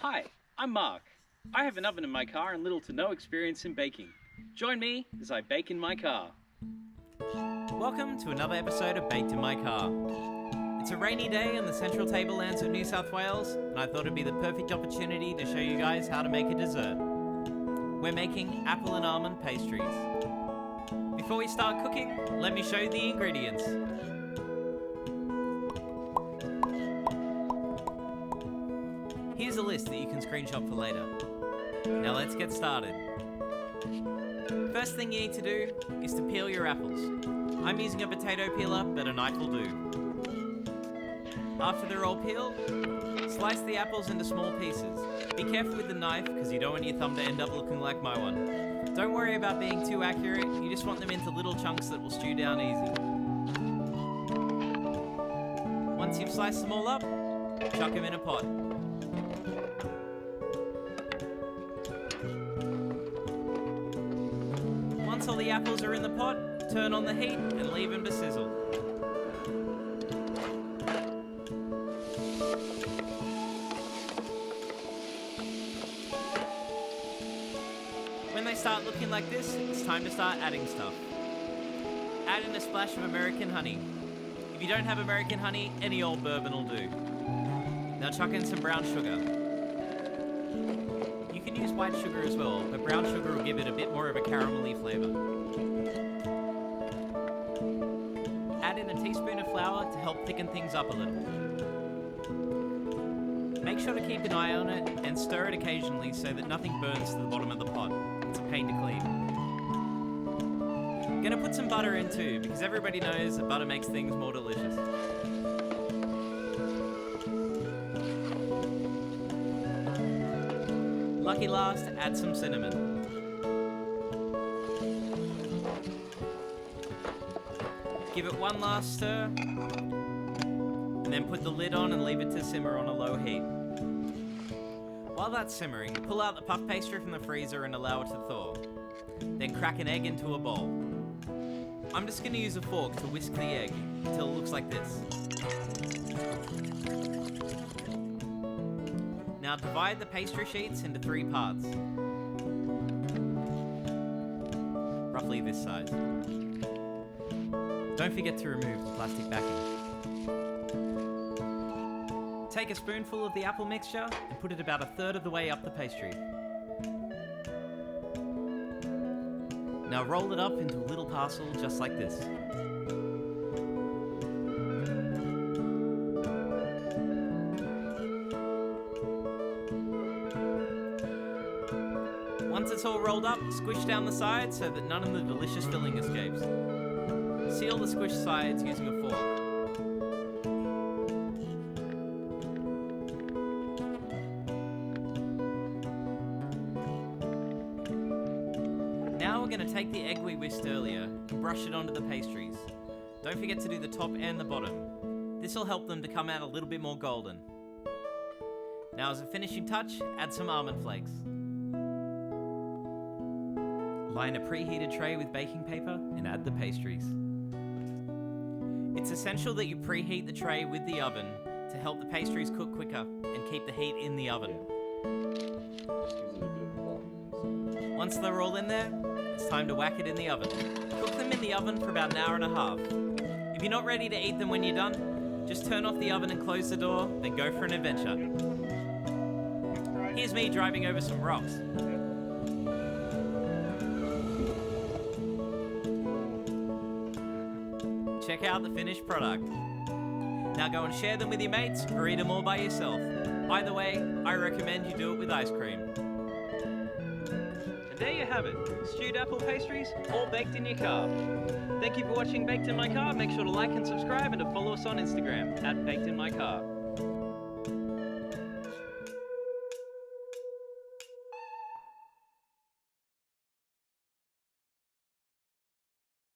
Hi, I'm Mark. I have an oven in my car and little to no experience in baking. Join me as I bake in my car. Welcome to another episode of Baked in My Car. It's a rainy day in the central tablelands of New South Wales, and I thought it'd be the perfect opportunity to show you guys how to make a dessert. We're making Apple and Almond Pastries. Before we start cooking, let me show you the ingredients. Here's a list that you can screenshot for later. Now let's get started. First thing you need to do is to peel your apples. I'm using a potato peeler, but a knife will do. After they're all peeled, slice the apples into small pieces. Be careful with the knife because you don't want your thumb to end up looking like my one. Don't worry about being too accurate, you just want them into little chunks that will stew down easy. Once you've sliced them all up, chuck them in a pot. Once all the apples are in the pot, turn on the heat and leave them to sizzle. When they start looking like this, it's time to start adding stuff. Add in a splash of American honey. If you don't have American honey, any old bourbon will do. Now chuck in some brown sugar. You can use white sugar as well, but brown sugar will give it a bit more of a caramelly flavour. Add in a teaspoon of flour to help thicken things up a little. Make sure to keep an eye on it and stir it occasionally so that nothing burns to the bottom of the pot. It's a pain to clean. Gonna put some butter in too, because everybody knows that butter makes things more delicious. Lucky last, add some cinnamon. Give it one last stir, and then put the lid on and leave it to simmer on a low heat. While that's simmering, pull out the puff pastry from the freezer and allow it to thaw. Then crack an egg into a bowl. I'm just going to use a fork to whisk the egg until it looks like this. Now divide the pastry sheets into 3 parts. Roughly this size. Don't forget to remove the plastic backing. Take a spoonful of the apple mixture and put it about 1/3 of the way up the pastry. Now roll it up into a little parcel just like this. Once it's all rolled up, squish down the sides so that none of the delicious filling escapes. Seal the squished sides using a fork. Now we're going to take the egg we whisked earlier and brush it onto the pastries. Don't forget to do the top and the bottom. This will help them to come out a little bit more golden. Now as a finishing touch, add some almond flakes. Line a preheated tray with baking paper and add the pastries. It's essential that you preheat the tray with the oven to help the pastries cook quicker and keep the heat in the oven. Once they're all in there, it's time to whack it in the oven. Cook them in the oven for about 1.5 hours. If you're not ready to eat them when you're done, just turn off the oven and close the door, then go for an adventure. Here's me driving over some rocks. Check out the finished product. Now go and share them with your mates or eat them all by yourself. Either way, I recommend you do it with ice cream. And there you have it, stewed apple pastries, all baked in your car. Thank you for watching Baked in My Car. Make sure to like and subscribe and to follow us on Instagram @BakedInMyCar.